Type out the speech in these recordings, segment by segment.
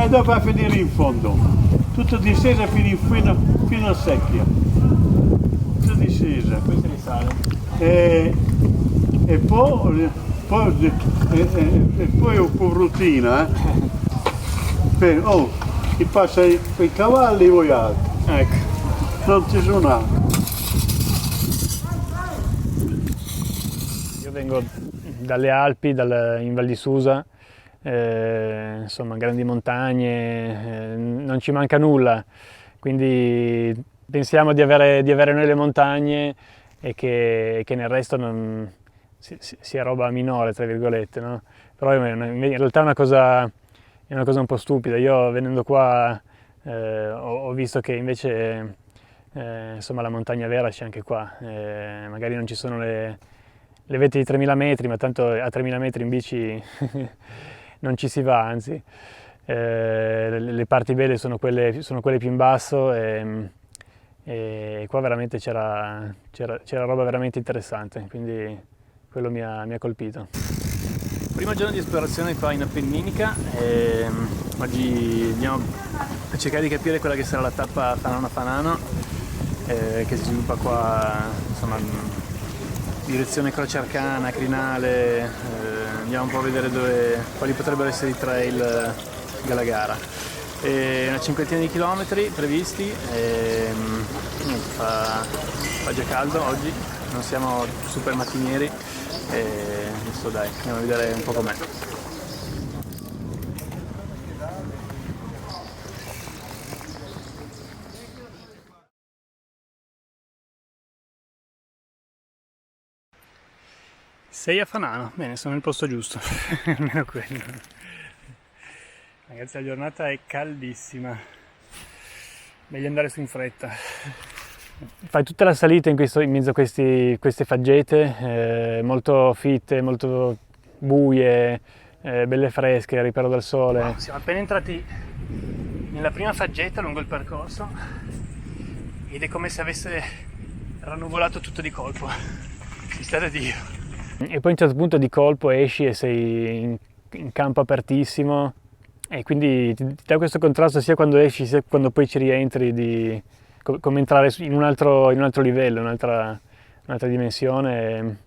e dopo a finire in fondo. Tutto discesa fino a secchia. Tutto discesa. Questo risale. E poi un po' routine, ti passa i cavalli e voi altri. Ecco. Non ci sono altri. Io vengo dalle Alpi, in Val di Susa, insomma grandi montagne, non ci manca nulla, quindi pensiamo di avere noi le montagne e che nel resto non sia roba minore, tra virgolette, no? Però in realtà è una cosa un po' stupida. Io venendo qua ho visto che invece insomma la montagna vera c'è anche qua, magari non ci sono le vette di 3000 metri, ma tanto a 3000 metri in bici non ci si va, anzi le parti belle sono quelle più in basso e qua veramente c'era roba veramente interessante, quindi quello mi ha colpito. Primo giorno di esplorazione qua in Appenninica, oggi andiamo a cercare di capire quella che sarà la tappa Fanano-Fanano che si sviluppa qua, insomma, direzione Croce Arcana, Crinale, andiamo un po' a vedere quali potrebbero essere i trail della gara. Una cinquantina di chilometri previsti, fa già caldo oggi, non siamo super mattinieri, adesso dai, andiamo a vedere un po' com'è. Sei a Fanano, bene, sono nel posto giusto, almeno quello. Ragazzi, la giornata è caldissima, meglio andare su in fretta. Fai tutta la salita in mezzo a queste faggete, molto fitte, molto buie, belle fresche, al riparo dal sole. Wow, siamo appena entrati nella prima faggeta lungo il percorso ed è come se avesse rannuvolato tutto di colpo, ci sta da Dio. E poi a un certo punto di colpo esci e sei in campo apertissimo e quindi ti dà questo contrasto sia quando esci sia quando poi ci rientri, come entrare in un altro livello, un'altra dimensione,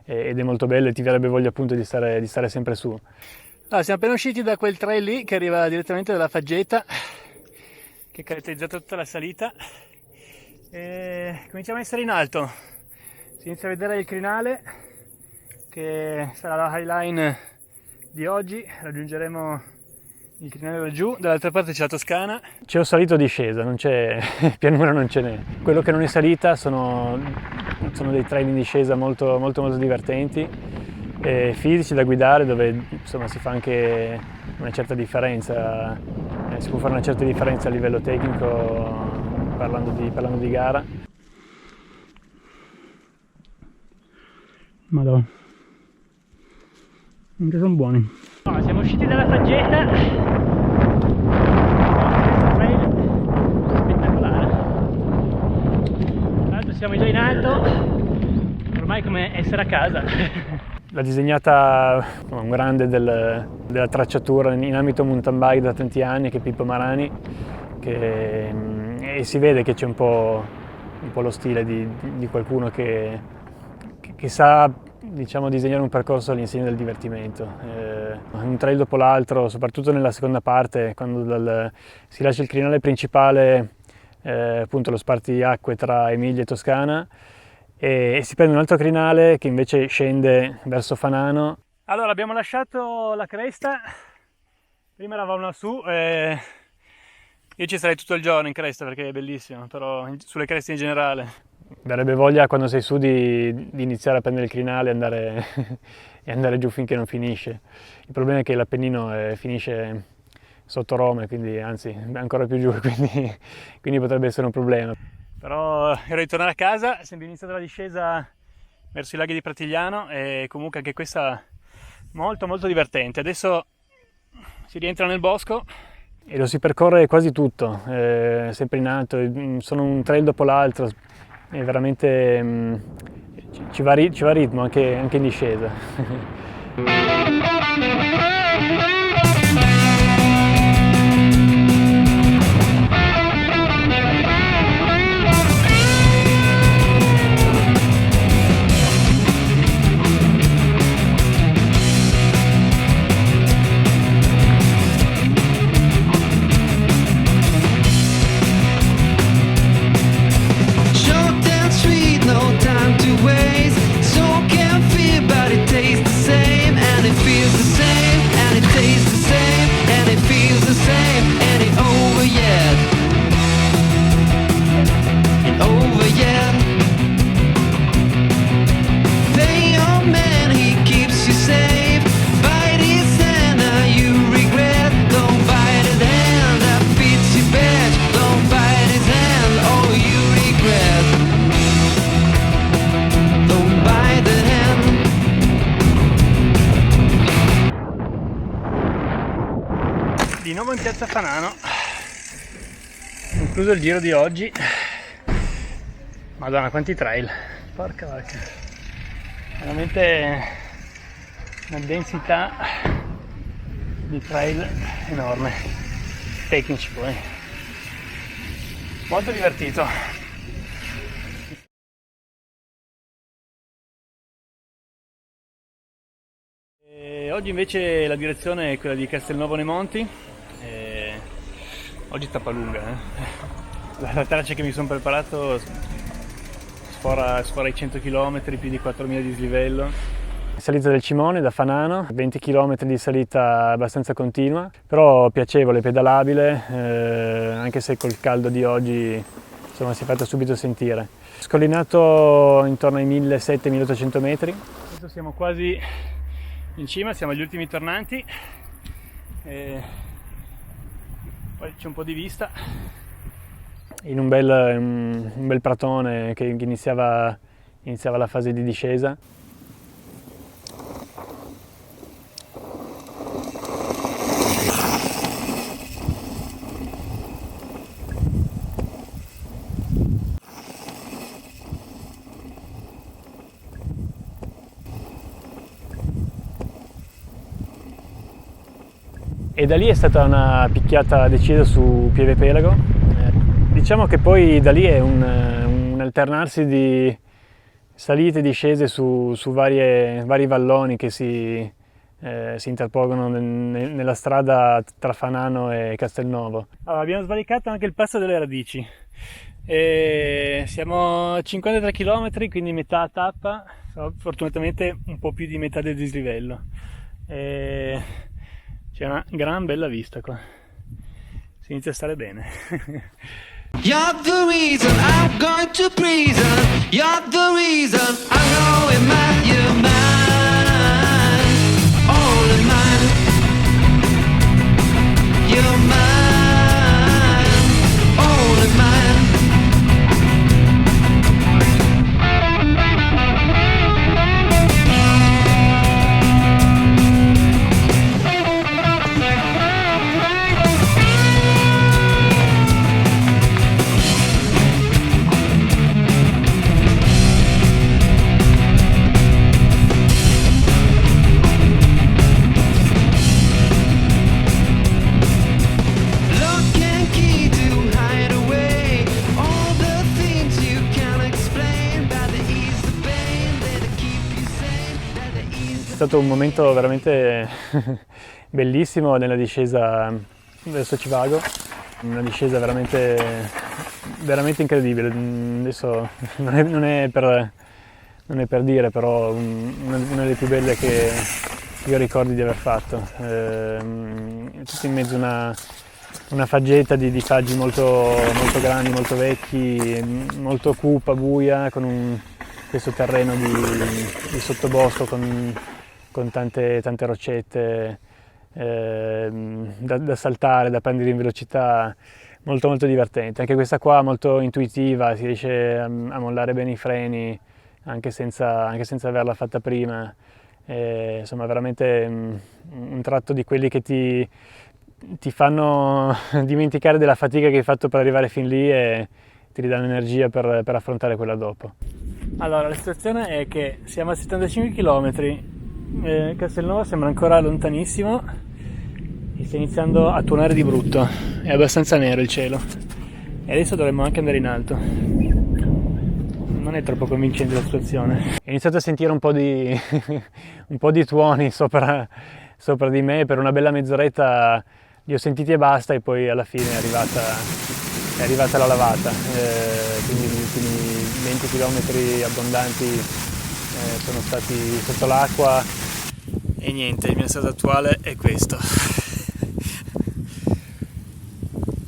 ed è molto bello e ti verrebbe voglia appunto di stare sempre su. Allora, siamo appena usciti da quel trail lì che arriva direttamente dalla faggeta che caratterizza tutta la salita e cominciamo a essere in alto, si inizia a vedere il crinale che sarà la highline di oggi, raggiungeremo il crinale laggiù, dall'altra parte c'è la Toscana. C'è un salito o discesa, non c'è pianura, non ce n'è. Quello che non è salita sono dei trail in discesa molto, molto, molto divertenti, fisici da guidare, dove insomma si fa anche una certa differenza, si può fare una certa differenza a livello tecnico parlando di gara. Madonna, anche sono buoni. No, siamo usciti dalla faggeta, spettacolare. Tra l'altro siamo già in alto, ormai come essere a casa. L'ha disegnata un grande della tracciatura in ambito mountain bike da tanti anni, che è Pippo Marani, e si vede che c'è un po' lo stile di qualcuno che sa, diciamo, disegnare un percorso all'insegna del divertimento, un trail dopo l'altro, soprattutto nella seconda parte, quando si lascia il crinale principale, appunto lo spartiacque tra Emilia e Toscana, e si prende un altro crinale che invece scende verso Fanano. Allora, abbiamo lasciato la cresta, prima eravamo lassù, io ci sarei tutto il giorno in cresta perché è bellissimo, però sulle creste in generale darebbe voglia, quando sei su, di iniziare a prendere il crinale e andare giù finché non finisce. Il problema è che l'Appennino finisce sotto Roma, quindi anzi ancora più giù, quindi potrebbe essere un problema. Però ero di tornare a casa, sempre iniziata la discesa verso i laghi di Pratigliano, e comunque anche questa molto molto divertente. Adesso si rientra nel bosco e lo si percorre quasi tutto, sempre in alto, sono un trail dopo l'altro. E veramente ci va ritmo anche in discesa. nuovo in piazza Fanano, concluso il giro di oggi. Madonna, quanti trail, porca vacca, veramente una densità di trail enorme, tecnici poi, molto divertito. Oggi invece la direzione è quella di Castelnuovo nei Monti. Oggi tappa lunga, La traccia che mi sono preparato sfora i 100 km, più di 4.000 di dislivello. Salita del Cimone da Fanano, 20 km di salita abbastanza continua, però piacevole, pedalabile, anche se col caldo di oggi insomma, si è fatta subito sentire. Scollinato intorno ai 1.700-1.800 metri. Adesso siamo quasi in cima, siamo agli ultimi tornanti, poi c'è un po' di vista in un bel pratone che iniziava la fase di discesa. E da lì è stata una picchiata decisa su Pieve Pelago. Diciamo che poi da lì è un alternarsi di salite e discese su vari valloni che si interpongono nella strada tra Fanano e Castelnuovo. Allora, abbiamo svalicato anche il Passo delle Radici. Siamo a 53 km, quindi metà tappa, fortunatamente un po' più di metà del dislivello. C'è una gran bella vista qua, si inizia a stare bene. You're the reason I'm going to prison. You're the reason I'm going mad. You're mine, only mine. You're mine, only mine. È stato un momento veramente bellissimo nella discesa verso Civago, una discesa veramente incredibile. Adesso non è per dire, però una delle più belle che io ricordi di aver fatto. Tutto in mezzo a una faggeta di faggi molto grandi, molto vecchi, molto cupa, buia, con questo terreno di sottobosco con tante roccette da saltare, da prendere in velocità, molto divertente. Anche questa qua molto intuitiva, si riesce a mollare bene i freni anche senza averla fatta prima. Insomma, veramente un tratto di quelli che ti fanno dimenticare della fatica che hai fatto per arrivare fin lì e ti ridanno energia per affrontare quella dopo. Allora, la situazione è che siamo a 75 km, Castelnuovo sembra ancora lontanissimo e sta iniziando a tuonare di brutto, è abbastanza nero il cielo e adesso dovremmo anche andare in alto. Non è troppo convincente la situazione. Ho iniziato a sentire un po' di tuoni sopra di me, per una bella mezz'oretta li ho sentiti e basta, e poi alla fine è arrivata la lavata, quindi gli ultimi 20 km abbondanti sono stati sotto l'acqua e niente, il mio stato attuale è questo.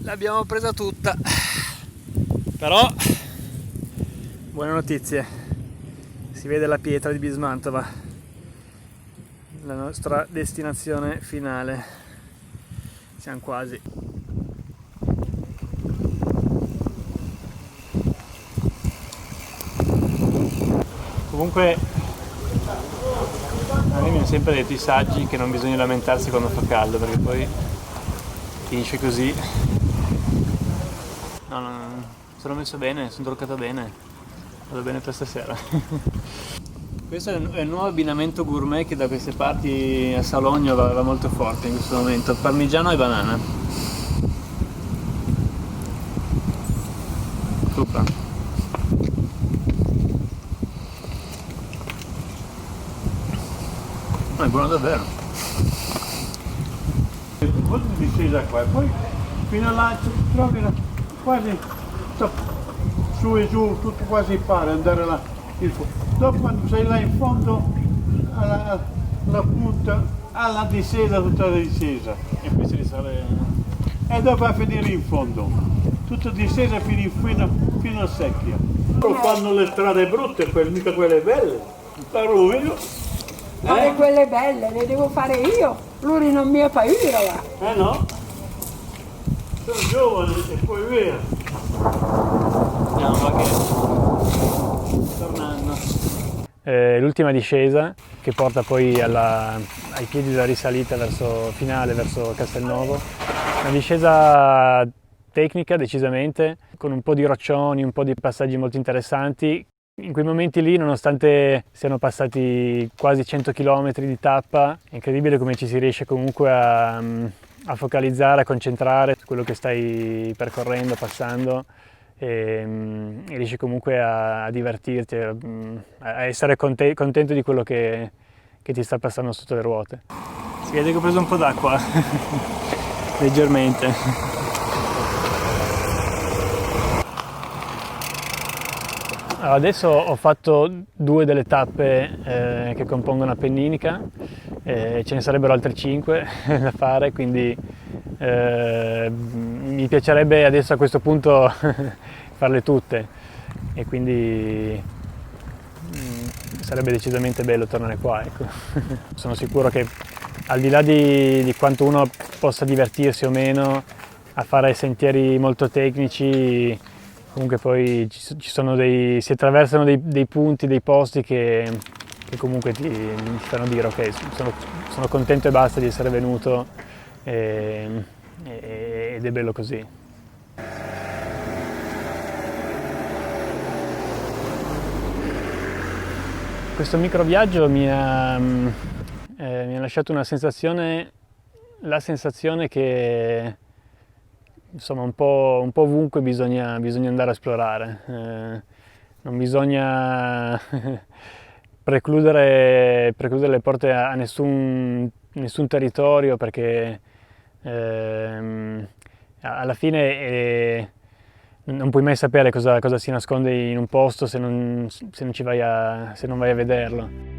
L'abbiamo presa tutta, però buone notizie, si vede la pietra di Bismantova, la nostra destinazione finale, siamo quasi. Comunque a me mi hanno sempre detto i saggi che non bisogna lamentarsi quando fa caldo, perché poi finisce così. No, sono messo bene, sono truccato bene, vado bene per stasera. Questo è il nuovo abbinamento gourmet che da queste parti a Salogno va molto forte in questo momento, parmigiano e banana. Super. No, è buono davvero. Molto di discesa qua, poi fino là trovi quasi su e giù, tutto quasi pare andare là. Dopo quando sei là in fondo, alla punta, alla discesa, tutta la discesa. E poi si risale. E dopo a finire in fondo. Tutta discesa fino a secchia. Fanno le strade brutte, mica quelle belle. La rovino. Fare quelle belle, le devo fare io. Lui non mi ha paura là. No? Sono giovane e poi via. Andiamo, va che tornando. L'ultima discesa che porta poi ai piedi della risalita finale verso Castelnuovo. Una discesa tecnica decisamente, con un po' di roccioni, un po' di passaggi molto interessanti. In quei momenti lì, nonostante siano passati quasi 100 km di tappa, è incredibile come ci si riesce comunque a focalizzare, a concentrare su quello che stai percorrendo, passando, e riesci comunque a divertirti, a essere contento di quello che ti sta passando sotto le ruote. Si vede che ho preso un po' d'acqua, leggermente. Adesso ho fatto 2 delle tappe che compongono Appenninica, ce ne sarebbero altre 5 da fare, quindi mi piacerebbe adesso a questo punto farle tutte e quindi sarebbe decisamente bello tornare qua. Ecco. Sono sicuro che al di là di quanto uno possa divertirsi o meno a fare sentieri molto tecnici, comunque poi si attraversano dei punti, dei posti che comunque ti fanno dire ok, sono contento e basta di essere venuto ed è bello così. Questo microviaggio mi ha lasciato la sensazione che insomma un po' ovunque bisogna andare a esplorare, non bisogna precludere le porte a nessun territorio, perché alla fine non puoi mai sapere cosa si nasconde in un posto se non vai a vederlo.